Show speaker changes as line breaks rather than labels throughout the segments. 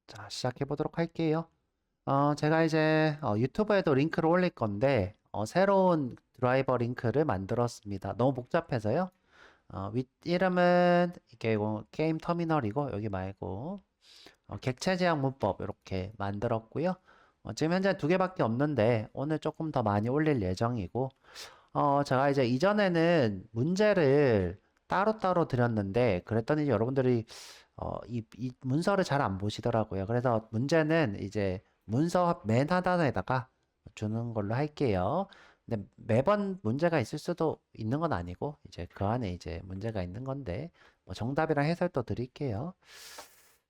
자, 시작해 보도록 할게요. 제가 이제 유튜브에도 링크를 올릴 건데 새로운 드라이버 링크를 만들었습니다. 너무 복잡해서요. 윗 이름은 이게 게임 터미널이고 여기 말고 객체 제약 문법 이렇게 만들었고요. 지금 현재 두 개밖에 없는데 오늘 조금 더 많이 올릴 예정이고 제가 이제 이전에는 문제를 따로따로 드렸는데 그랬더니 여러분들이 이 문서를 잘 안 보시더라고요. 그래서 문제는 이제 문서 맨 하단에다가 주는 걸로 할게요. 근데 매번 문제가 있을 수도 있는 건 아니고 이제 그 안에 이제 문제가 있는 건데 뭐 정답이랑 해설도 드릴게요.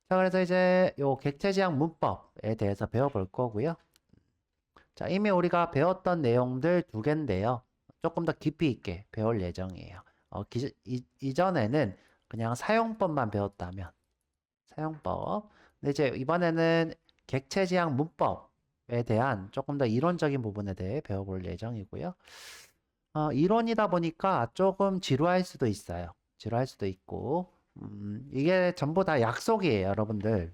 자, 그래서 이제 요 객체지향 문법에 대해서 배워볼 거고요. 자, 이미 우리가 배웠던 내용들 두 개인데요. 조금 더 깊이 있게 배울 예정이에요. 이전에는 그냥 사용법만 배웠다면 사용법. 근데 이제 이번에는 객체지향 문법에 대한 조금 더 이론적인 부분에 대해 배워볼 예정이고요. 이론이다 보니까 조금 지루할 수도 있어요. 지루할 수도 있고, 이게 전부 다 약속이에요, 여러분들.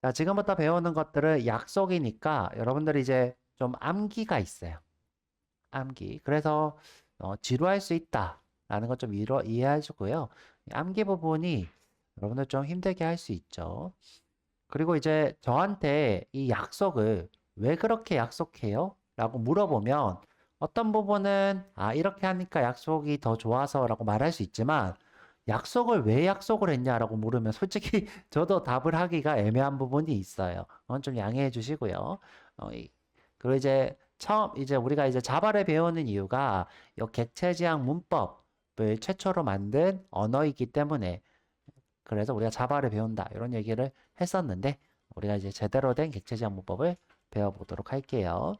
자, 지금부터 배우는 것들은 약속이니까 여러분들이 이제 좀 암기가 있어요. 암기. 그래서 지루할 수 있다라는 것 좀 이해하시고요. 암기 부분이 여러분들 좀 힘들게 할 수 있죠. 그리고 이제 저한테 이 약속을 왜 그렇게 약속해요? 라고 물어보면 어떤 부분은 이렇게 하니까 약속이 더 좋아서 라고 말할 수 있지만 약속을 왜 약속을 했냐라고 물으면 솔직히 저도 답을 하기가 애매한 부분이 있어요. 그건 좀 양해해 주시고요. 그리고 이제 이제 우리가 이제 자바를 배우는 이유가 이 객체지향 문법을 최초로 만든 언어이기 때문에 그래서 우리가 자바를 배운다 이런 얘기를 했었는데 우리가 이제 제대로 된 객체지향 문법을 배워보도록 할게요.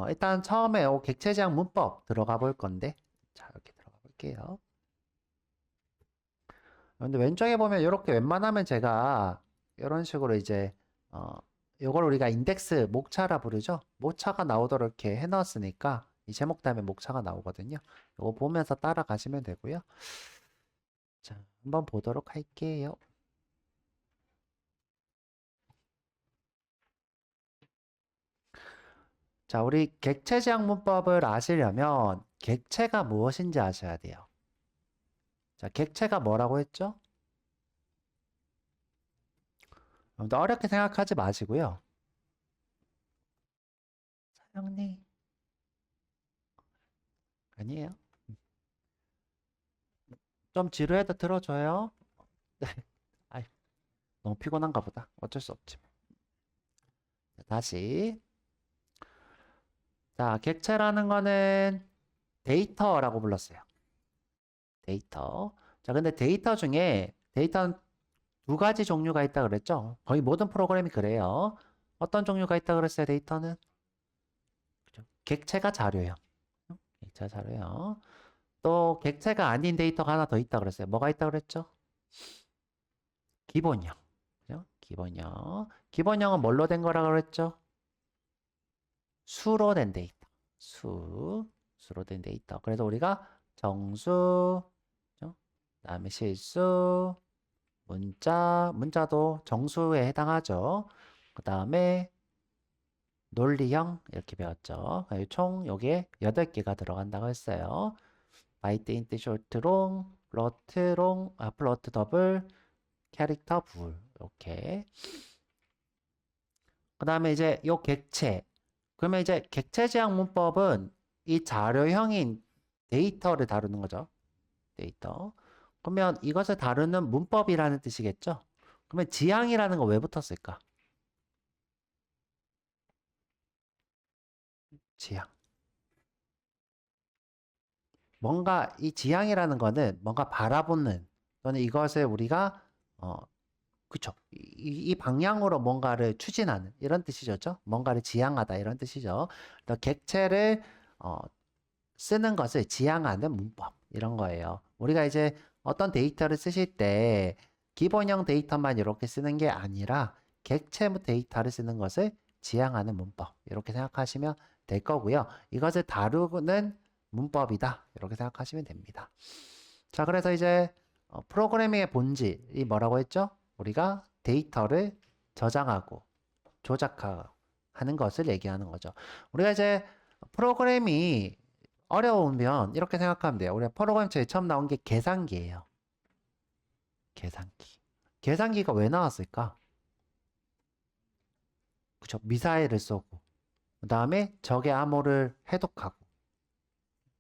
일단 처음에 객체지향 문법 들어가 볼 건데 자 이렇게 들어가 볼게요. 근데 왼쪽에 보면 이렇게 웬만하면 제가 이런 식으로 이제 요걸 우리가 인덱스 목차라 부르죠. 목차가 나오도록 이렇게 해놨으니까 이 제목 다음에 목차가 나오거든요. 이거 보면서 따라가시면 되고요. 자, 한번 보도록 할게요. 자, 우리 객체지향 문법을 아시려면 객체가 무엇인지 아셔야 돼요. 자, 객체가 뭐라고 했죠? 너무 어렵게 생각하지 마시고요. 사장님, 아니에요. 좀 지루해도 들어줘요. 아이, 너무 피곤한가 보다. 어쩔 수 없지. 자, 다시. 자, 객체라는 거는 데이터라고 불렀어요. 데이터. 자, 근데 데이터 중에 데이터는 두 가지 종류가 있다 그랬죠? 거의 모든 프로그램이 그래요. 어떤 종류가 있다 그랬어요, 데이터는? 그죠? 객체가 자료예요. 객체 자료요. 또 객체가 아닌 데이터가 하나 더 있다 그랬어요. 뭐가 있다 그랬죠? 기본형. 그죠? 기본형. 기본형은 뭘로 된 거라 그랬죠? 수로 된 데이터. 수로 된 데이터. 그래서 우리가 정수, 그죠? 그다음에 실수, 문자도 정수에 해당하죠. 그다음에 논리형 이렇게 배웠죠. 총 여기에 8개가 들어간다고 했어요. 바이트, 인트, 쇼트, 롱, 플로트, 더블, 캐릭터, 불 이렇게. 그 다음에 이제 요 객체. 그러면 이제 객체 지향 문법은 이 자료형인 데이터를 다루는 거죠. 데이터. 그러면 이것을 다루는 문법이라는 뜻이겠죠? 그러면 지향이라는 거 왜 붙었을까? 지향. 뭔가 이 지향이라는 거는 뭔가 바라보는 또는 이것을 우리가 그쵸. 이 방향으로 뭔가를 추진하는 이런 뜻이죠. 뭔가를 지향하다 이런 뜻이죠. 또 객체를 어, 쓰는 것을 지향하는 문법 이런 거예요. 우리가 이제 어떤 데이터를 쓰실 때 기본형 데이터만 이렇게 쓰는 게 아니라 객체 데이터를 쓰는 것을 지향하는 문법 이렇게 생각하시면 될 거고요. 이것을 다루는 문법이다 이렇게 생각하시면 됩니다. 자, 그래서 이제 프로그래밍의 본질이 뭐라고 했죠? 우리가 데이터를 저장하고 조작하는 것을 얘기하는 거죠. 우리가 이제 프로그램이 어려우면 이렇게 생각하면 돼요. 우리가 프로그램 제일 처음 나온 게 계산기예요. 계산기. 계산기가 왜 나왔을까? 그쵸? 미사일을 쏘고 그 다음에 적의 암호를 해독하고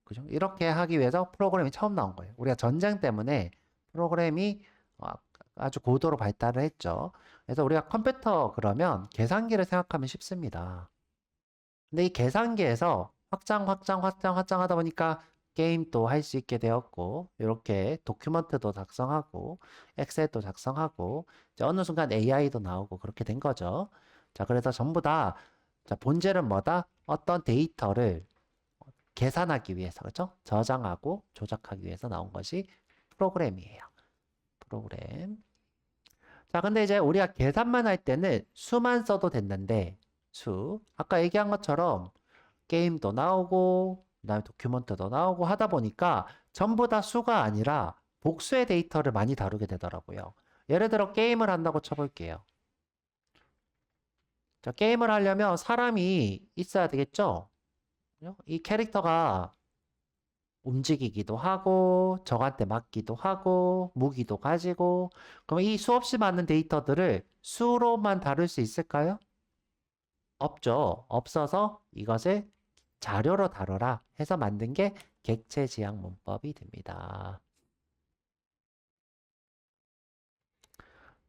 그죠? 이렇게 하기 위해서 프로그램이 처음 나온 거예요. 우리가 전쟁 때문에 프로그램이 어, 아주 고도로 발달을 했죠. 그래서 우리가 컴퓨터 그러면 계산기를 생각하면 쉽습니다. 근데 이 계산기에서 확장 하다 보니까 게임도 할 수 있게 되었고, 이렇게 도큐먼트도 작성하고, 엑셀도 작성하고, 이제 어느 순간 AI도 나오고 그렇게 된 거죠. 자, 그래서 전부 다, 자, 본질은 뭐다? 어떤 데이터를 계산하기 위해서, 그죠? 저장하고 조작하기 위해서 나온 것이 프로그램이에요. 프로그램. 자, 근데 이제 우리가 계산만 할 때는 수만 써도 됐는데, 아까 얘기한 것처럼 게임도 나오고, 그다음에 도큐먼트도 나오고 하다 보니까 전부 다 수가 아니라 복수의 데이터를 많이 다루게 되더라고요. 예를 들어 게임을 한다고 쳐볼게요. 자, 게임을 하려면 사람이 있어야 되겠죠? 이 캐릭터가 움직이기도 하고, 적한테 맞기도 하고, 무기도 가지고, 그럼 이 수없이 많은 데이터들을 수로만 다룰 수 있을까요? 없죠. 없어서 이것을 자료로 다뤄라 해서 만든 게 객체지향 문법이 됩니다.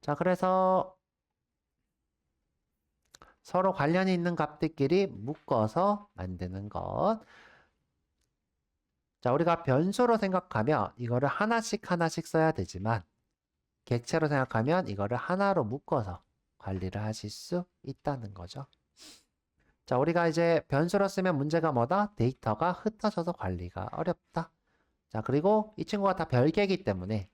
자, 그래서 서로 관련이 있는 값들끼리 묶어서 만드는 것. 자, 우리가 변수로 생각하면 이거를 하나씩 하나씩 써야 되지만 객체로 생각하면 이거를 하나로 묶어서 관리를 하실 수 있다는 거죠. 자, 우리가 이제 변수로 쓰면 문제가 뭐다? 데이터가 흩어져서 관리가 어렵다. 자, 그리고 이 친구가 다 별개이기 때문에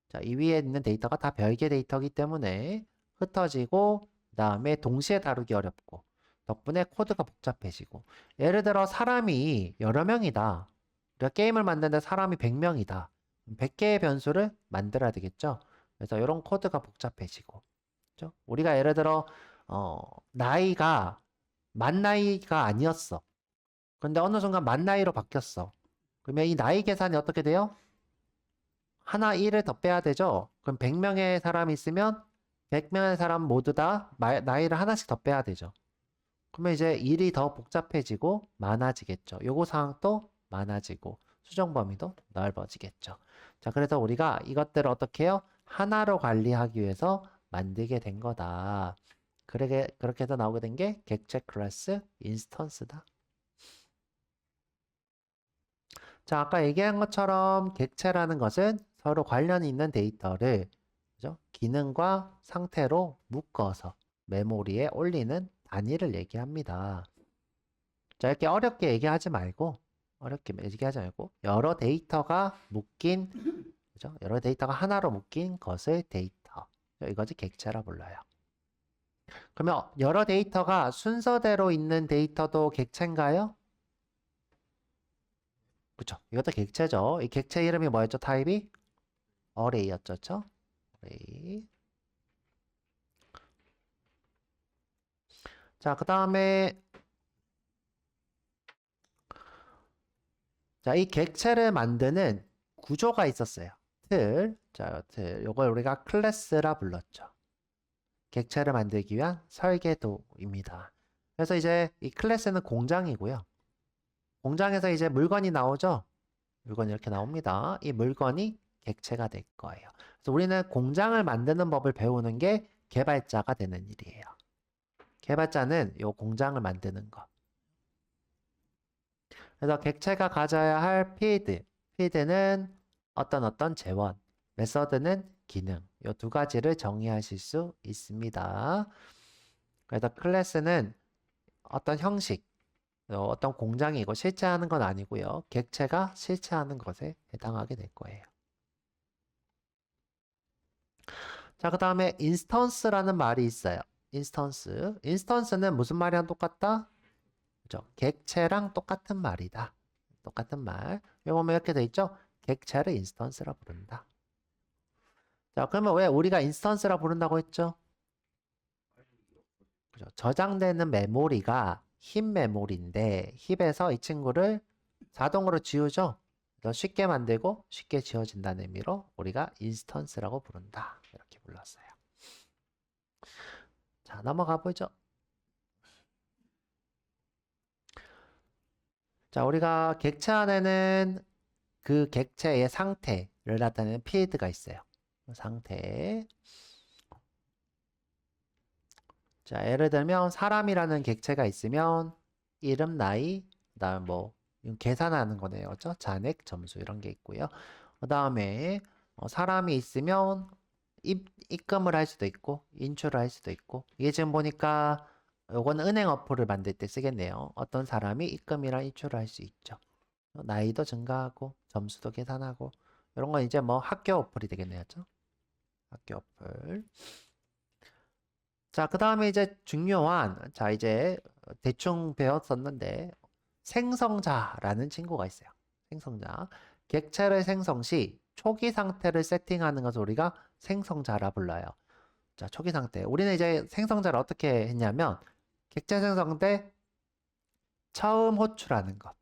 자, 이 위에 있는 데이터가 다 별개 데이터이기 때문에 흩어지고 그 다음에 동시에 다루기 어렵고 덕분에 코드가 복잡해지고 예를 들어 사람이 여러 명이다. 우리가 게임을 만드는데 사람이 100명이다. 100개의 변수를 만들어야 되겠죠. 그래서 이런 코드가 복잡해지고 그렇죠? 우리가 예를 들어 나이가 만 나이가 아니었어. 근데 어느 순간 만 나이로 바뀌었어. 그러면 이 나이 계산이 어떻게 돼요? 하나 1을 더 빼야 되죠? 그럼 100명의 사람이 있으면 100명의 사람 모두 다 나이를 하나씩 더 빼야 되죠. 그러면 이제 일이 더 복잡해지고 많아지겠죠. 요구 사항도 많아지고 수정 범위도 넓어지겠죠. 자, 그래서 우리가 이것들을 어떻게 해요? 하나로 관리하기 위해서 만들게 된 거다. 그렇게 해서 나오게 된 게 객체 클래스 인스턴스다. 자, 아까 얘기한 것처럼 객체라는 것은 서로 관련이 있는 데이터를 그죠? 기능과 상태로 묶어서 메모리에 올리는 단위를 얘기합니다. 자, 이렇게 어렵게 얘기하지 말고 여러 데이터가 묶인 그죠? 여러 데이터가 하나로 묶인 것을 데이터. 이것이 객체라 불러요. 그러면 여러 데이터가 순서대로 있는 데이터도 객체인가요? 그쵸. 이것도 객체죠. 이 객체 이름이 뭐였죠? 타입이? 어레이였죠. 어레이. 자, 그 다음에 자, 이 객체를 만드는 구조가 있었어요. 틀. 요걸 우리가 클래스라 불렀죠. 객체를 만들기 위한 설계도입니다. 그래서 이제 이 클래스는 공장이고요. 공장에서 이제 물건이 나오죠. 물건이 이렇게 나옵니다. 이 물건이 객체가 될 거예요. 그래서 우리는 공장을 만드는 법을 배우는 게 개발자가 되는 일이에요. 개발자는 요 공장을 만드는 것. 그래서 객체가 가져야 할 필드는 어떤 재원, 메서드는 기능. 요 두 가지를 정의하실 수 있습니다. 그래서 클래스는 어떤 형식, 어떤 공장이고 실체하는 건 아니고요. 객체가 실체하는 것에 해당하게 될 거예요. 자, 그 다음에 인스턴스라는 말이 있어요. 인스턴스. 인스턴스는 무슨 말이랑 똑같다? 그죠? 객체랑 똑같은 말이다. 똑같은 말. 여기 보면 이렇게 돼 있죠? 객체를 인스턴스라 부른다. 자, 그러면 왜 우리가 인스턴스라 부른다고 했죠? 그죠? 저장되는 메모리가 힙 메모리인데 힙에서 이 친구를 자동으로 지우죠? 그래서 쉽게 만들고 쉽게 지워진다는 의미로 우리가 인스턴스라고 부른다. 이렇게 불렀어요. 자, 넘어가 보죠. 자, 우리가 객체 안에는 그 객체의 상태를 나타내는 필드가 있어요. 상태. 자, 예를 들면 사람이라는 객체가 있으면 이름, 나이, 그다음 뭐 이건 계산하는 거네요. 그죠? 잔액, 점수 이런 게 있고요. 그다음에 사람이 있으면 입금을 할 수도 있고 인출을 할 수도 있고 이게 지금 보니까 요건 은행 어플을 만들 때 쓰겠네요. 어떤 사람이 입금이랑 인출을 할 수 있죠. 나이도 증가하고 점수도 계산하고 이런 건 이제 뭐 학교 어플이 되겠네요. 그죠? 학교 어플. 자, 그 다음에 이제 중요한, 자, 이제 대충 배웠었는데, 생성자라는 친구가 있어요. 생성자. 객체를 생성 시 초기 상태를 세팅하는 것을 우리가 생성자라 불러요. 자, 초기 상태. 우리는 이제 생성자를 어떻게 했냐면, 객체 생성 때 처음 호출하는 것.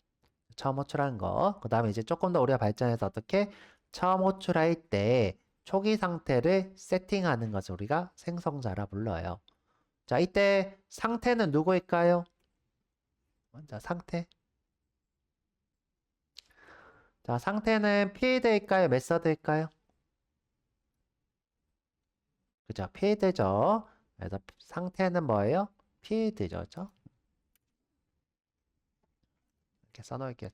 처음 호출하는 거. 그 다음에 이제 조금 더 우리가 발전해서 어떻게 처음 호출할 때 초기 상태를 세팅하는 것을 우리가 생성자라 불러요. 자, 이때 상태는 누구일까요? 먼저 상태. 자, 상태는 필드일까요? 메서드일까요? 그죠? 필드죠. 그래서 상태는 뭐예요? 필드죠. 그죠? 이렇게 써놓을게요.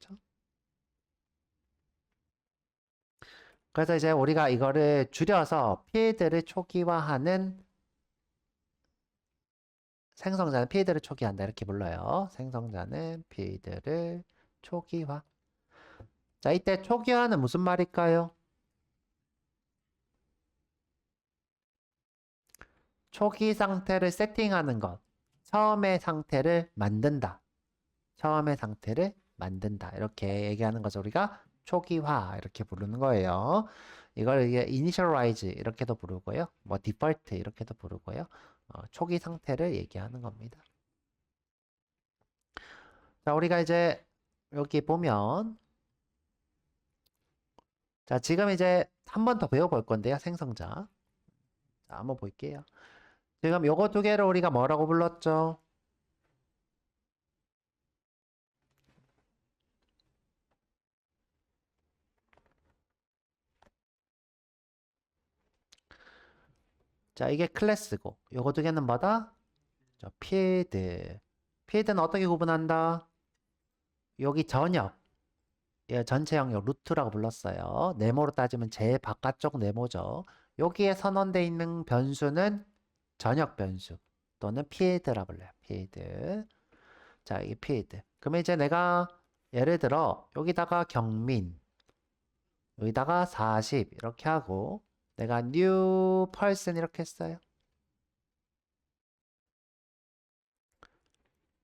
그래서 이제 우리가 이거를 줄여서 필드를 초기화하는 생성자는 필드를 초기화한다. 이렇게 불러요. 생성자는 필드를 초기화. 자, 이때 초기화는 무슨 말일까요? 초기 상태를 세팅하는 것. 처음의 상태를 만든다. 처음의 상태를 만든다. 이렇게 얘기하는 것을 우리가 초기화 이렇게 부르는 거예요. 이걸 이게 initialize 이렇게도 부르고요. 뭐 default 이렇게도 부르고요. 초기 상태를 얘기하는 겁니다. 자, 우리가 이제 여기 보면 자, 지금 이제 한 번 더 배워볼 건데요. 생성자. 자, 한번 볼게요. 지금 요거 두 개를 우리가 뭐라고 불렀죠? 자, 이게 클래스고 요거 두 개는 뭐다? 저 필드. 필드는 어떻게 구분한다? 여기 전역. 예, 전체 영역 루트라고 불렀어요. 네모로 따지면 제일 바깥쪽 네모죠. 여기에 선언되어 있는 변수는 전역 변수 또는 필드라 불러요. 필드. 자, 이 필드. 그러면 이제 내가 예를 들어 여기다가 경민, 여기다가 40 이렇게 하고 내가 new person 이렇게 했어요.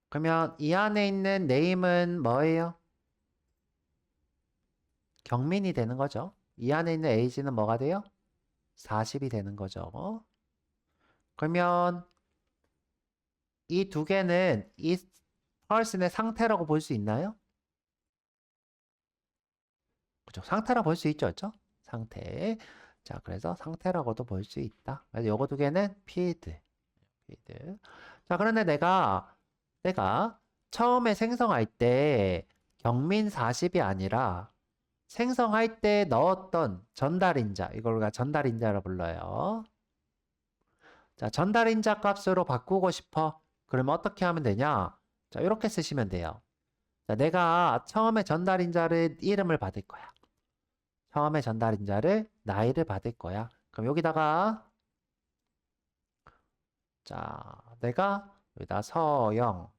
그러면 이 안에 있는 네임은 뭐예요? 경민이 되는 거죠. 이 안에 있는 age는 뭐가 돼요? 40이 되는 거죠. 그러면 이 두 개는 이 person의 상태라고 볼 수 있나요? 그죠? 상태라 볼 수 있죠, 그죠? 상태. 자, 그래서 상태라고도 볼 수 있다. 그래서 요거 두 개는 필드. 필드. 자, 그런데 내가 처음에 생성할 때 경민 40이 아니라 생성할 때 넣었던 전달인자, 이걸 우리가 전달인자라 불러요. 자, 전달인자 값으로 바꾸고 싶어. 그러면 어떻게 하면 되냐? 자, 이렇게 쓰시면 돼요. 자, 내가 처음에 전달인자를 이름을 받을 거야. 처음에 전달인자를 나이를 받을 거야. 그럼 여기다가 자, 내가 여기다 서영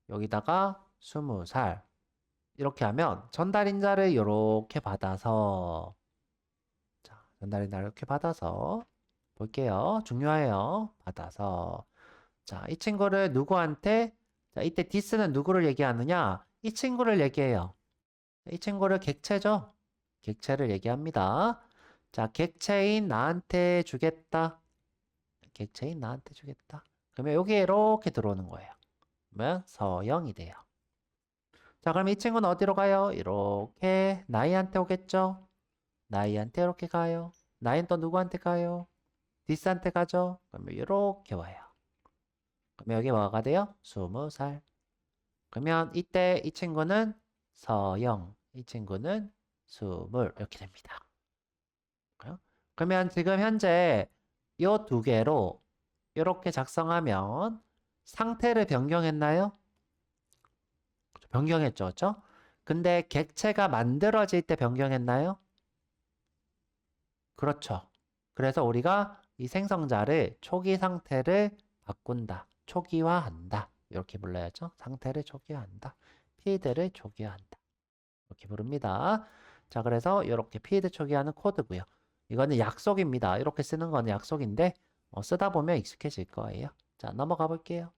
여기다가 20살 이렇게 하면 전달인자를 이렇게 받아서 자, 전달인자를 이렇게 받아서 볼게요. 중요해요. 받아서 자, 이 친구를 누구한테 자, 이때 this는 누구를 얘기하느냐? 이 친구를 얘기해요. 이 친구를 객체죠? 객체를 얘기합니다. 자, 객체인 나한테 주겠다. 객체인 나한테 주겠다. 그러면 여기에 이렇게 들어오는 거예요. 그러면 서영이 돼요. 자, 그럼 이 친구는 어디로 가요? 이렇게 나이한테 오겠죠? 나이한테 이렇게 가요. 나이는 또 누구한테 가요? 디스한테 가죠? 그러면 이렇게 와요. 그러면 여기 뭐가 돼요? 20살. 그러면 이때 이 친구는 서영, 이 친구는 20 이렇게 됩니다. 그러면 지금 현재 이 두 개로 이렇게 작성하면 상태를 변경했나요? 변경했죠, 그렇죠? 근데 객체가 만들어질 때 변경했나요? 그렇죠. 그래서 우리가 이 생성자를 초기 상태를 바꾼다. 초기화한다. 이렇게 불러야죠. 상태를 초기화한다. 피드를 초기화한다. 이렇게 부릅니다. 자, 그래서 이렇게 피드 초기화하는 코드고요. 이거는 약속입니다. 이렇게 쓰는 거는 약속인데 쓰다 보면 익숙해질 거예요. 자, 넘어가 볼게요.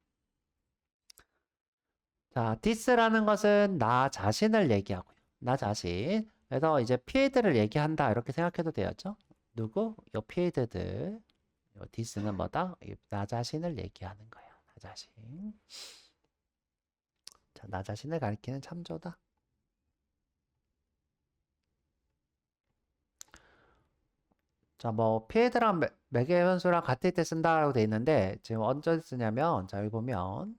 자, this라는 것은 나 자신을 얘기하고요. 나 자신. 그래서 이제 필드를 얘기한다. 이렇게 생각해도 되었죠? 누구? 요 필드들. 요 this는 뭐다? 나 자신을 얘기하는 거예요. 나 자신. 자, 나 자신을 가리키는 참조다. 자, 뭐 필드랑 매개 변수랑 같을 때 쓴다라고 돼 있는데 지금 언제 쓰냐면 자, 여기 보면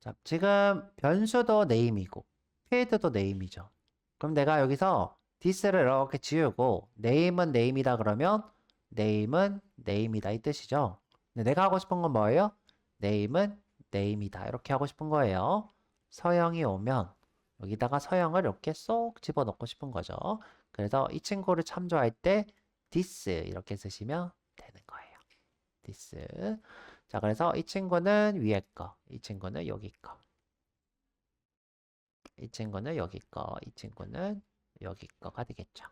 자, 지금 변수도 네임이고 필드도 네임이죠. 그럼 내가 여기서 this를 이렇게 지우고 name은 name이다 그러면 name은 name이다 이 뜻이죠. 근데 내가 하고 싶은 건 뭐예요? name은 name이다 이렇게 하고 싶은 거예요. 서영이 오면 여기다가 서영을 이렇게 쏙 집어넣고 싶은 거죠. 그래서 이 친구를 참조할 때 this 이렇게 쓰시면 되는 거예요. this. 자, 그래서 이 친구는 위에 거, 이 친구는 여기 거. 이 친구는 여기 거, 이 친구는 여기 거가 되겠죠.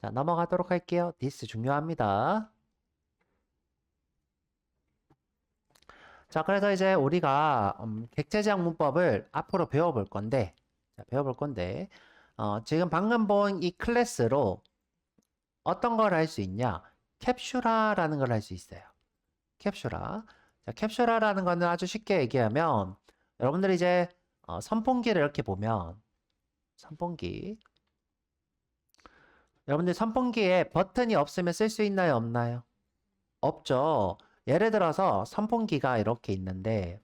자, 넘어가도록 할게요. this 중요합니다. 자, 그래서 이제 우리가 객체제약 문법을 앞으로 배워볼 건데, 지금 방금 본 이 클래스로 어떤 걸 할 수 있냐? 캡슐화라는 걸 할 수 있어요. 캡슐화. 자, 캡슐화라는 거는 아주 쉽게 얘기하면 여러분들이 이제 선풍기를 이렇게 보면 선풍기 여러분들 선풍기에 버튼이 없으면 쓸 수 있나요? 없나요? 없죠. 예를 들어서 선풍기가 이렇게 있는데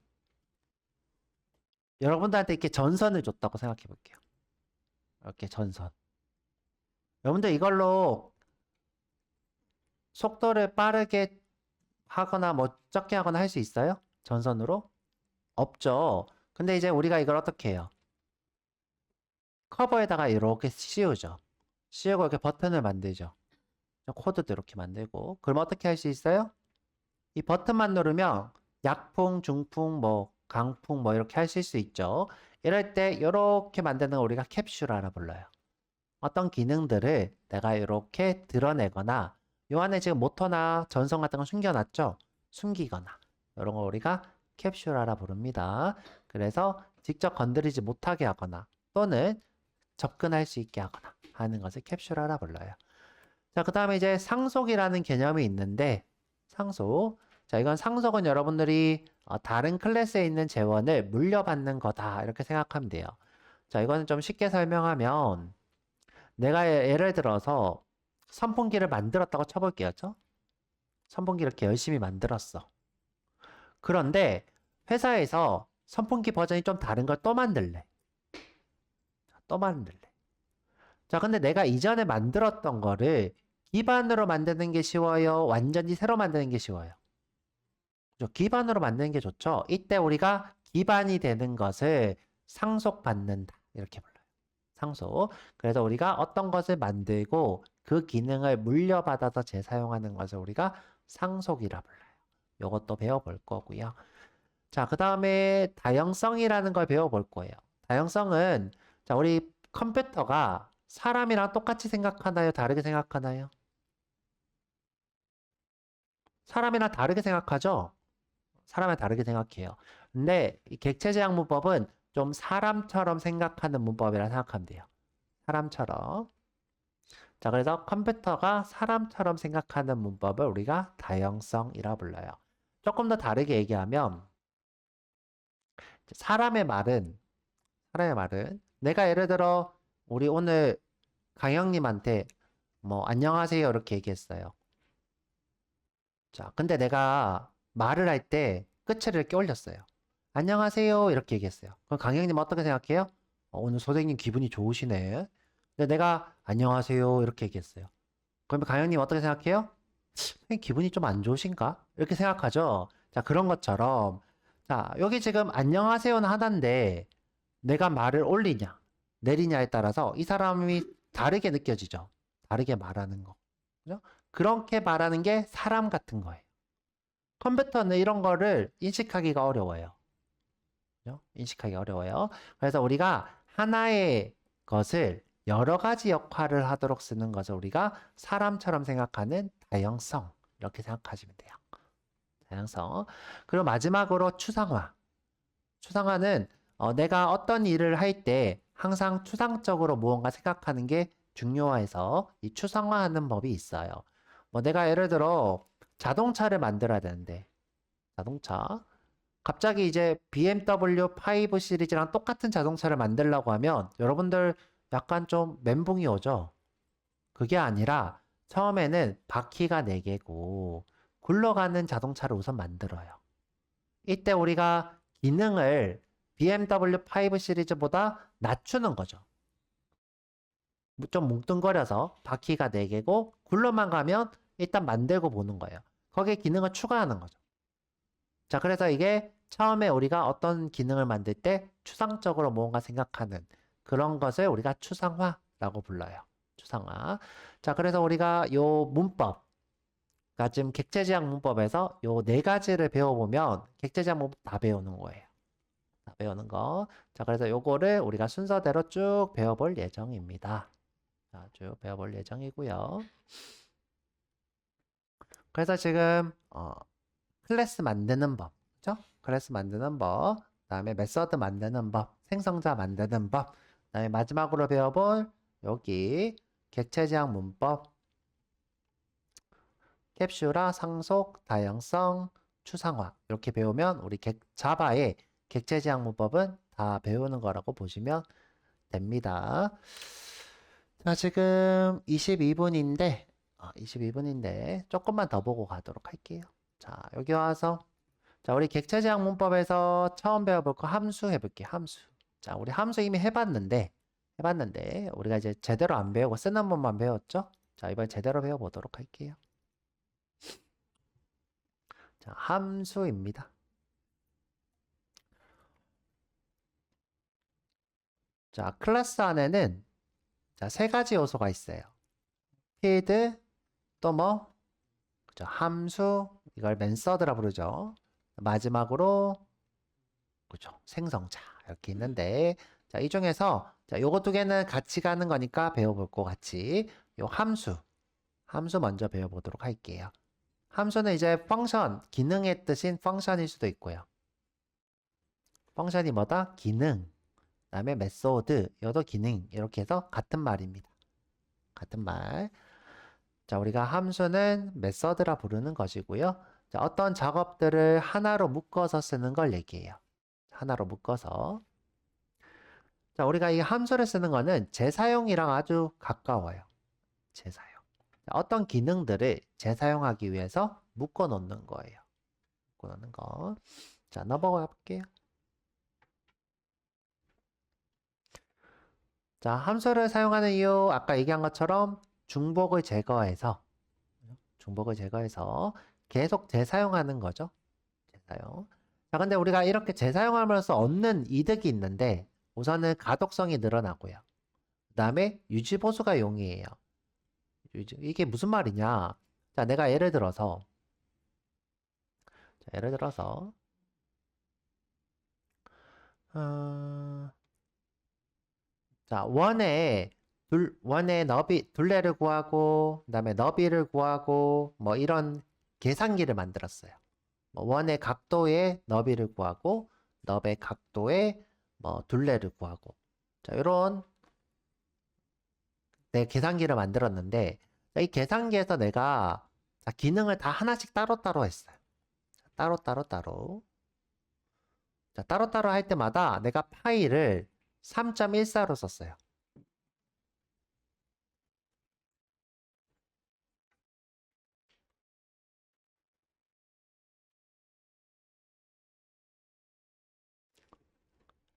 여러분들한테 이렇게 전선을 줬다고 생각해 볼게요. 이렇게 전선. 여러분들 이걸로 속도를 빠르게 하거나 뭐 적게 하거나 할 수 있어요? 전선으로? 없죠. 근데 이제 우리가 이걸 어떻게 해요? 커버에다가 이렇게 씌우죠. 씌우고 이렇게 버튼을 만들죠. 코드도 이렇게 만들고. 그럼 어떻게 할 수 있어요? 이 버튼만 누르면 약풍, 중풍, 뭐 강풍 뭐 이렇게 하실 수 있죠. 이럴 때 이렇게 만드는 걸 우리가 캡슐화라 불러요. 어떤 기능들을 내가 이렇게 드러내거나 요 안에 지금 모터나 전선 같은 거 숨겨놨죠? 숨기거나 이런 걸 우리가 캡슐화라 부릅니다. 그래서 직접 건드리지 못하게 하거나 또는 접근할 수 있게 하거나 하는 것을 캡슐화라 불러요. 자, 그 다음에 이제 상속이라는 개념이 있는데 상속. 자, 이건 상속은 여러분들이 다른 클래스에 있는 재원을 물려받는 거다 이렇게 생각하면 돼요. 자, 이거는 좀 쉽게 설명하면 내가 예를 들어서 선풍기를 만들었다고 쳐볼게요. 그렇죠? 선풍기 이렇게 열심히 만들었어. 그런데 회사에서 선풍기 버전이 좀 다른 걸 또 만들래. 또 만들래. 자, 근데 내가 이전에 만들었던 거를 기반으로 만드는 게 쉬워요? 완전히 새로 만드는 게 쉬워요? 그죠? 기반으로 만드는 게 좋죠? 이때 우리가 기반이 되는 것을 상속받는다. 이렇게 불러요. 상속. 그래서 우리가 어떤 것을 만들고 그 기능을 물려받아서 재사용하는 것을 우리가 상속이라 불러요. 이것도 배워볼 거고요. 자, 그 다음에 다형성이라는 걸 배워볼 거예요. 다형성은 자, 우리 컴퓨터가 사람이랑 똑같이 생각하나요? 다르게 생각하나요? 사람이랑 다르게 생각하죠? 사람이랑 다르게 생각해요. 근데 이 객체제약 문법은 좀 사람처럼 생각하는 문법이라 생각하면 돼요. 사람처럼. 자, 그래서 컴퓨터가 사람처럼 생각하는 문법을 우리가 다형성이라 불러요. 조금 더 다르게 얘기하면 사람의 말은 내가 예를 들어 우리 오늘 강영님한테 뭐 안녕하세요 이렇게 얘기했어요. 자, 근데 내가 말을 할 때 끝을 이렇게 올렸어요. 안녕하세요 이렇게 얘기했어요. 그럼 강영님 어떻게 생각해요? 오늘 선생님 기분이 좋으시네. 근데 내가 안녕하세요 이렇게 얘기했어요. 그러면 강영님 어떻게 생각해요? 선생님 기분이 좀 안 좋으신가? 이렇게 생각하죠. 자, 그런 것처럼 자, 여기 지금 안녕하세요는 하나인데 내가 말을 올리냐 내리냐에 따라서 이 사람이 다르게 느껴지죠. 다르게 말하는 거. 그죠? 그렇게 말하는 게 사람 같은 거예요. 컴퓨터는 이런 거를 인식하기가 어려워요. 그죠? 인식하기 어려워요. 그래서 우리가 하나의 것을 여러 가지 역할을 하도록 쓰는 것을 우리가 사람처럼 생각하는 다형성 이렇게 생각하시면 돼요. 다양성. 그리고 마지막으로 추상화. 추상화는 내가 어떤 일을 할 때 항상 추상적으로 무언가 생각하는 게 중요해서 이 추상화하는 법이 있어요. 뭐 내가 예를 들어 자동차를 만들어야 되는데 자동차 갑자기 이제 BMW 5 시리즈랑 똑같은 자동차를 만들려고 하면 여러분들 약간 좀 멘붕이 오죠. 그게 아니라 처음에는 바퀴가 4개고 굴러가는 자동차를 우선 만들어요. 이때 우리가 기능을 BMW 5 시리즈보다 낮추는 거죠. 좀 뭉뚱거려서 바퀴가 4개고 굴러만 가면 일단 만들고 보는 거예요. 거기에 기능을 추가하는 거죠. 자, 그래서 이게 처음에 우리가 어떤 기능을 만들 때 추상적으로 뭔가 생각하는 그런 것을 우리가 추상화라고 불러요. 추상화. 자, 그래서 우리가 요 문법, 그러니까 지금 객체지향 문법에서 요 4가지를 배워보면 객체지향 문법 다 배우는 거예요. 다 배우는 거. 자, 그래서 요거를 우리가 순서대로 쭉 배워볼 예정입니다. 자, 쭉 배워볼 예정이고요. 그래서 지금 클래스 만드는 법, 그죠? 클래스 만드는 법, 그다음에 메서드 만드는 법, 생성자 만드는 법, 그다음에 마지막으로 배워볼 여기 객체지향 문법, 캡슐화, 상속, 다양성, 추상화 이렇게 배우면 우리 자바의 객체지향 문법은 다 배우는 거라고 보시면 됩니다. 자, 지금 22분인데 조금만 더 보고 가도록 할게요. 자, 여기 와서 자, 우리 객체지향 문법에서 처음 배워볼 거 함수 해볼게요. 함수. 자, 우리 함수 이미 해봤는데 우리가 이제 제대로 안 배우고 쓰는 법만 배웠죠? 자, 이번에 제대로 배워보도록 할게요. 자, 함수입니다. 자, 클래스 안에는 자, 3가지 요소가 있어요. 필드, 또 뭐? 그죠? 함수, 이걸 멘서드라 부르죠. 마지막으로 그죠? 생성자 이렇게 있는데 자, 이 중에서 자, 요거 2개는 같이 가는 거니까 배워볼 거 같이 요 함수 먼저 배워보도록 할게요. 함수는 이제 펑션, 기능의 뜻인 펑션일 수도 있고요. 펑션이 뭐다? 기능. 그다음에 메소드, 이것도 기능. 이렇게 해서 같은 말입니다. 같은 말. 자, 우리가 함수는 메서드라 부르는 것이고요. 자, 어떤 작업들을 하나로 묶어서 쓰는 걸 얘기해요. 하나로 묶어서. 자, 우리가 이 함수를 쓰는 거는 재사용이랑 아주 가까워요. 재사용. 자, 어떤 기능들을 재사용하기 위해서 묶어 놓는 거예요. 묶어 놓는 거. 자, 넘어가 볼게요. 자, 함수를 사용하는 이유, 아까 얘기한 것처럼 중복을 제거해서 계속 재사용하는 거죠. 재사용. 자, 근데 우리가 이렇게 재사용하면서 얻는 이득이 있는데 우선은 가독성이 늘어나고요. 그 다음에 유지보수가 용이해요. 이게 무슨 말이냐? 자, 내가 예를 들어서 어, 자, 원의 둘레를 구하고 그다음에 너비를 구하고 뭐 이런 계산기를 만들었어요. 뭐 원의 각도의 너비를 구하고 너의 각도의 뭐 둘레를 구하고 자, 이런 내 계산기를 만들었는데 이 계산기에서 내가 기능을 다 하나씩 따로따로 했어요. 따로. 자, 따로따로 할 때마다 내가 파일을 3.14로 썼어요.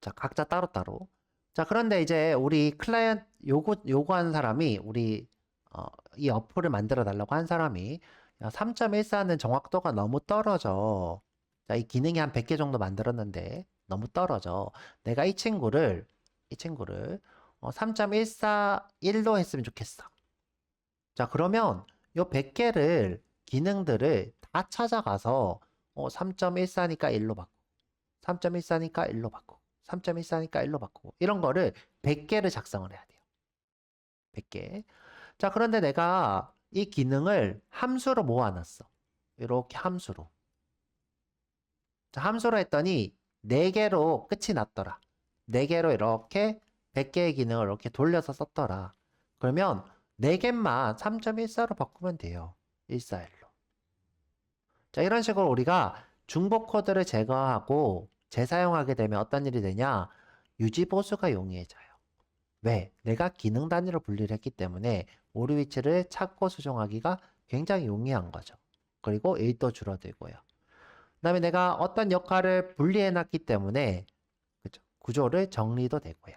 자, 각자 따로따로. 자, 그런데 이제 우리 클라이언트 요구하는 사람이 이 어플을 만들어 달라고 한 사람이 3.14는 정확도가 너무 떨어져. 자, 이 기능이 한 100개 정도 만들었는데 너무 떨어져. 내가 이 친구를 3.141로 했으면 좋겠어. 자, 그러면 요 100개를 기능들을 다 찾아가서 3.14니까 1로 바꾸고 3.14니까 1로 바꾸고 3.14니까 1로 바꾸고 이런 거를 100개를 작성을 해야 돼요. 100개. 자, 그런데 내가 이 기능을 함수로 모아놨어. 이렇게 함수로. 자, 함수로 했더니 4개로 끝이 났더라. 4개로 이렇게 100개의 기능을 이렇게 돌려서 썼더라. 그러면 4개만 3.14로 바꾸면 돼요. 141로. 자, 이런 식으로 우리가 중복 코드를 제거하고 재사용하게 되면 어떤 일이 되냐? 유지 보수가 용이해져요. 왜? 내가 기능 단위로 분리를 했기 때문에 오류 위치를 찾고 수정하기가 굉장히 용이한 거죠. 그리고 일도 줄어들고요. 그 다음에 내가 어떤 역할을 분리해 놨기 때문에 그죠? 구조를 정리도 되고요.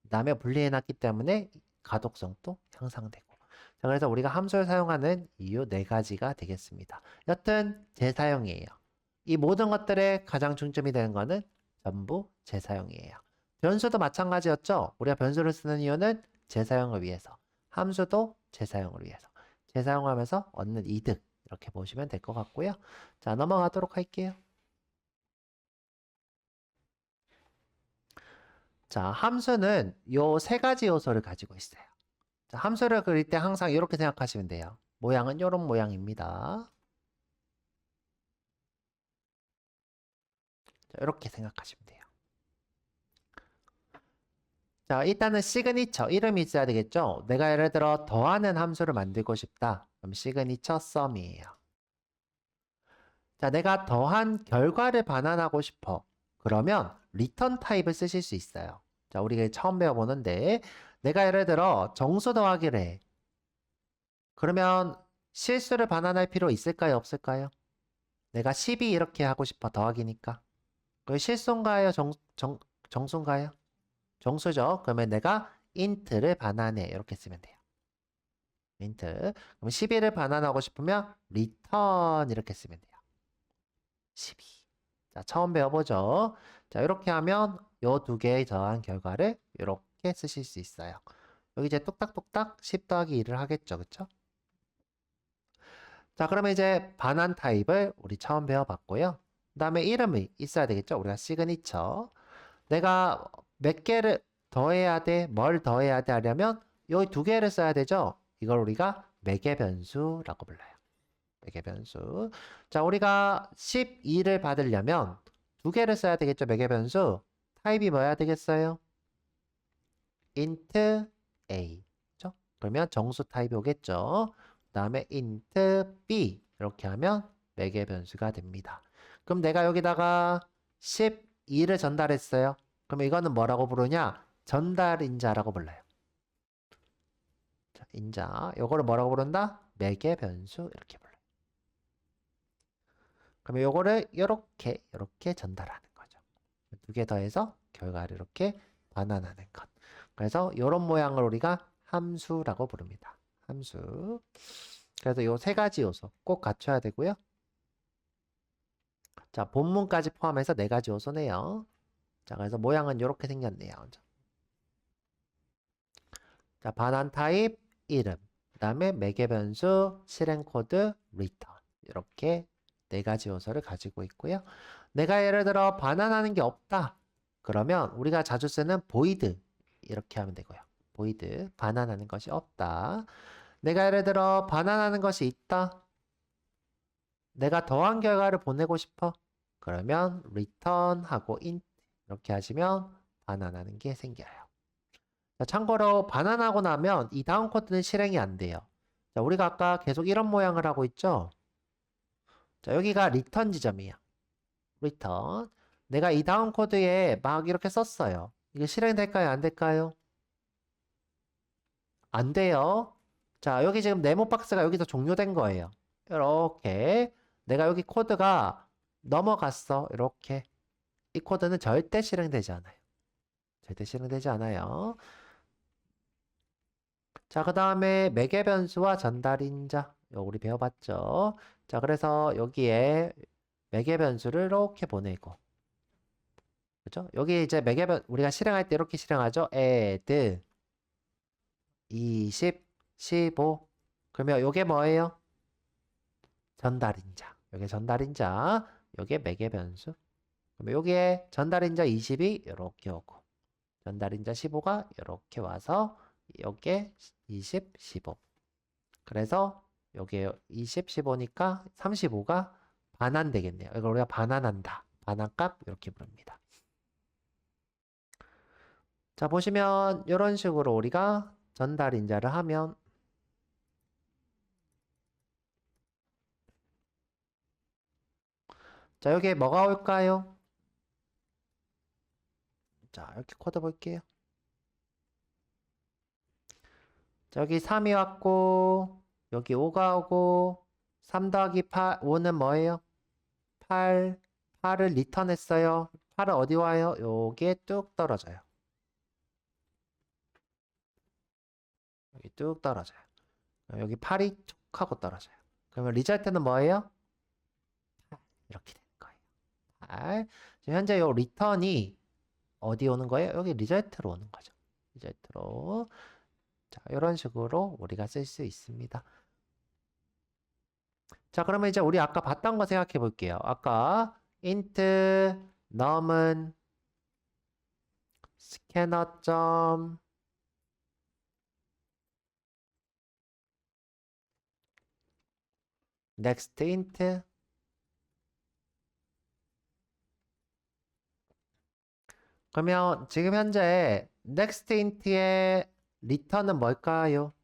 그 다음에 분리해 놨기 때문에 가독성도 향상되고. 자, 그래서 우리가 함수를 사용하는 이유 4가지가 되겠습니다. 여튼 재사용이에요. 이 모든 것들의 가장 중점이 되는 거는 전부 재사용이에요. 변수도 마찬가지였죠. 우리가 변수를 쓰는 이유는 재사용을 위해서. 함수도 재사용을 위해서. 재사용하면서 얻는 이득 이렇게 보시면 될 것 같고요. 자, 넘어가도록 할게요. 자, 함수는 요 3가지 요소를 가지고 있어요. 자, 함수를 그릴 때 항상 이렇게 생각하시면 돼요. 모양은 이런 모양입니다. 자, 이렇게 생각하시면 돼요. 자, 일단은 시그니처 이름이 있어야 되겠죠? 내가 예를 들어 더하는 함수를 만들고 싶다. 그럼 시그니처 썸이에요. 자, 내가 더한 결과를 반환하고 싶어. 그러면 리턴 타입을 쓰실 수 있어요. 자, 우리가 처음 배워보는데 내가 예를 들어 정수 더하기를 해. 그러면 실수를 반환할 필요 있을까요? 없을까요? 내가 12 이렇게 하고 싶어. 더하기니까. 그 실수인가요? 정수인가요? 정수죠. 그러면 내가 int를 반환해. 이렇게 쓰면 돼요. int. 그럼 12를 반환하고 싶으면 return 이렇게 쓰면 돼요. 12. 자, 처음 배워보죠. 자, 이렇게 하면 요 2개의 더한 결과를 이렇게 쓰실 수 있어요. 여기 이제 뚝딱뚝딱 10 더하기 2를 하겠죠. 그쵸? 자, 그러면 이제 반환 타입을 우리 처음 배워봤고요. 그 다음에 이름이 있어야 되겠죠. 우리가 시그니처. 내가 몇 개를 더해야 돼, 뭘 더해야 돼 하려면 여기 2개를 써야 되죠. 이걸 우리가 매개 변수라고 불러요. 매개 변수. 자, 우리가 12를 받으려면 2개를 써야 되겠죠. 매개 변수. 타입이 뭐야 되겠어요? int a. 그렇죠? 그러면 정수 타입이 오겠죠. 그 다음에 int b. 이렇게 하면 매개 변수가 됩니다. 그럼 내가 여기다가 12를 전달했어요. 그럼 이거는 뭐라고 부르냐? 전달 인자라고 불러요. 자, 인자. 요거를 뭐라고 부른다? 매개 변수 이렇게 불러요. 그러면 요거를 이렇게 전달하는 거죠. 2개 더해서 결과를 이렇게 반환하는 것. 그래서 이런 모양을 우리가 함수라고 부릅니다. 함수. 그래서 요 3가지 요소 꼭 갖춰야 되고요. 자, 본문까지 포함해서 4가지 요소네요. 자, 그래서 모양은 이렇게 생겼네요. 자, 반환 타입, 이름, 그 다음에 매개 변수, 실행 코드, return 이렇게 4가지 요소를 가지고 있고요. 내가 예를 들어 반환하는 게 없다. 그러면 우리가 자주 쓰는 void 이렇게 하면 되고요. void, 반환하는 것이 없다. 내가 예를 들어 반환하는 것이 있다. 내가 더한 결과를 보내고 싶어. 그러면 return 하고 int 이렇게 하시면 반환하는 게 생겨요. 자, 참고로 반환하고 나면 이 다음 코드는 실행이 안 돼요. 자, 우리가 아까 계속 이런 모양을 하고 있죠? 자, 여기가 리턴 지점이에요. 리턴. 내가 이 다음 코드에 막 이렇게 썼어요. 이게 실행될까요? 안 될까요? 안 돼요. 자, 여기 지금 네모 박스가 여기서 종료된 거예요. 이렇게 내가 여기 코드가 넘어갔어. 이렇게. 이 코드는 절대 실행되지 않아요. 절대 실행되지 않아요. 자, 그 다음에 매개 변수와 전달인자. 요 우리 배워봤죠? 자, 그래서 여기에 매개 변수를 이렇게 보내고. 그죠? 여기 이제 매개 변 우리가 실행할 때 이렇게 실행하죠? add 20, 15. 그러면 요게 뭐예요? 전달인자. 요게 전달인자. 요게 매개 변수. 그러면 여기에 전달인자 20이 이렇게 오고 전달인자 15가 이렇게 와서 여기에 20, 15. 그래서 여기에 20, 15니까 35가 반환 되겠네요. 이걸 우리가 반환한다. 반환값 이렇게 부릅니다. 자, 보시면 이런 식으로 우리가 전달인자를 하면 자, 여기에 뭐가 올까요? 자, 이렇게 코드 볼게요. 자, 여기 3이 왔고 여기 5가 오고 3 더하기 8, 5는 뭐예요? 8, 8을 리턴했어요. 8은 어디 와요? 여기에 뚝 떨어져요. 여기 뚝 떨어져요. 여기 8이 툭 하고 떨어져요. 그러면 리절트는 뭐예요? 이렇게 되는 거예요. 8. 지금 현재 요 리턴이 어디 오는 거예요? 여기 리절트로 오는 거죠. 리절트로. 자, 이런 식으로 우리가 쓸 수 있습니다. 자, 그러면 이제 우리 아까 봤던 거 생각해 볼게요. 아까 int num은 스캐너 점 next int 그러면 지금 현재 next int의 return은 뭘까요?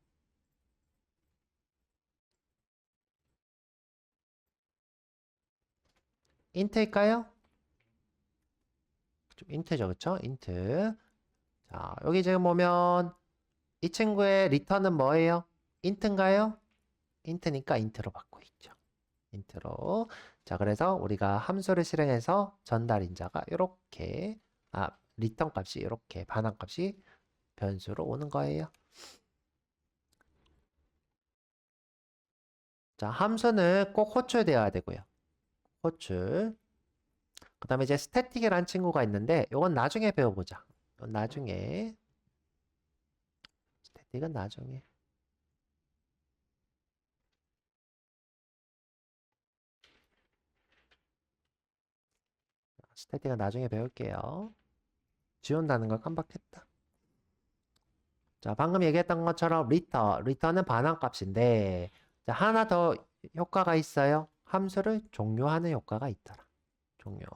int일까요? 좀 int죠, 그쵸? int. 자, 여기 지금 보면 이 친구의 return은 뭐예요? int인가요? int니까 int로 받고 있죠. int로. 자, 그래서 우리가 함수를 실행해서 전달인자가 이렇게 return 값이 이렇게 반환 값이 변수로 오는 거예요. 자, 함수는 꼭 호출되어야 되고요. 호출. 그 다음에 이제 스태틱이라는 친구가 있는데 이건 나중에 배워보자. 이건 나중에. 스태틱은 나중에. 스태틱은 나중에 배울게요. 지운다는 걸 깜빡했다. 자, 방금 얘기했던 것처럼 리턴은 반환값인데 자, 하나 더 효과가 있어요. 함수를 종료하는 효과가 있더라. 종료.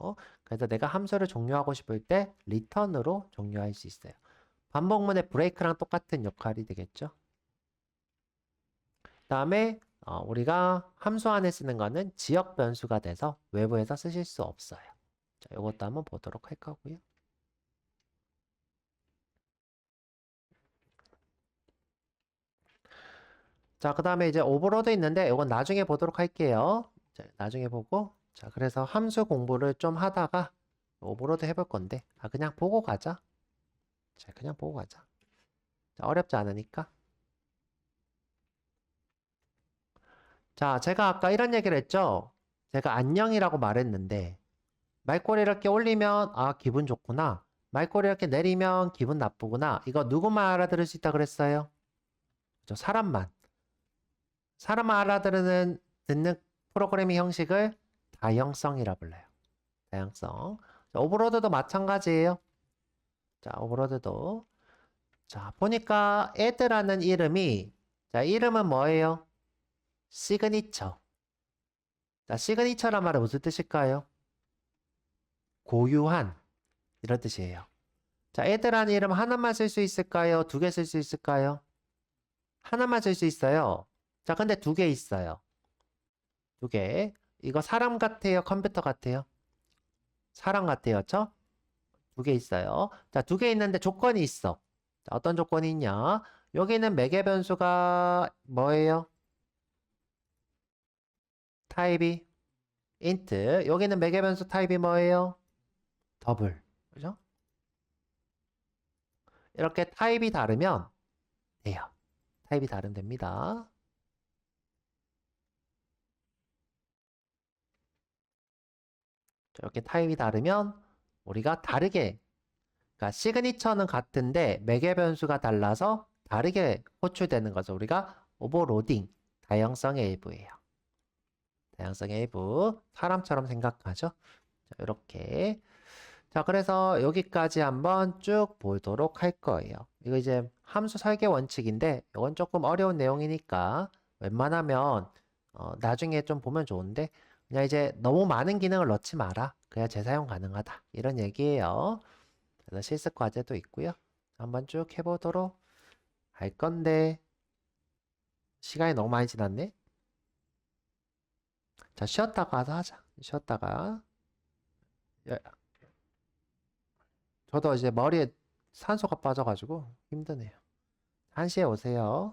그래서 내가 함수를 종료하고 싶을 때 return으로 종료할 수 있어요. 반복문의 브레이크랑 똑같은 역할이 되겠죠. 다음에 우리가 함수 안에 쓰는 거는 지역 변수가 돼서 외부에서 쓰실 수 없어요. 자, 이것도 한번 보도록 할 거고요. 자, 그 다음에 이제 오버로드 있는데 이건 나중에 보도록 할게요. 자, 나중에 보고. 자, 그래서 함수 공부를 좀 하다가 오버로드 해볼 건데, 그냥 보고 가자. 자, 그냥 보고 가자. 자, 어렵지 않으니까. 자, 제가 아까 이런 얘기를 했죠? 제가 안녕이라고 말했는데, 말꼬리 이렇게 올리면, 기분 좋구나. 말꼬리 이렇게 내리면 기분 나쁘구나. 이거 누구만 알아들을 수 있다 그랬어요? 그죠? 사람만. 사람 듣는 프로그래밍 형식을 다형성이라 불러요. 다양성. 자, 오버로드도 마찬가지예요. 자, 오버로드도. 자, 보니까 add라는 이름이, 자, 이름은 뭐예요? 시그니처. 자, 시그니처란 말은 무슨 뜻일까요? 고유한. 이런 뜻이에요. 자, 애들하는 이름 하나만 쓸 수 있을까요? 두 개 쓸 수 있을까요? 하나만 쓸 수 있어요. 자, 근데 두 개 있어요. 두 개. 이거 사람 같아요? 컴퓨터 같아요? 사람 같아요. 저? 두 개 있어요. 자, 두 개 있는데 조건이 있어. 자, 어떤 조건이 있냐? 여기는 매개 변수가 뭐예요? 타입이 int. 여기는 매개 변수 타입이 뭐예요? 더블. 그죠? 이렇게 타입이 다르면 돼요. 타입이 다르면 됩니다. 이렇게 타입이 다르면 우리가 다르게, 그러니까 시그니처는 같은데 매개 변수가 달라서 다르게 호출되는 거죠. 우리가 오버로딩, 다양성의 일부예요. 다양성의 일부, 사람처럼 생각하죠. 자, 이렇게. 자, 그래서 여기까지 한번 쭉 보도록 할 거예요. 이거 이제 함수 설계 원칙인데 이건 조금 어려운 내용이니까 웬만하면 나중에 좀 보면 좋은데 그냥 이제 너무 많은 기능을 넣지 마라. 그래야 재사용 가능하다. 이런 얘기예요. 그래서 실습 과제도 있고요. 한번 쭉 해보도록 할 건데 시간이 너무 많이 지났네. 자, 쉬었다가 와서 하자. 쉬었다가. 야, 저도 이제 머리에 산소가 빠져가지고 힘드네요. 1시에 오세요.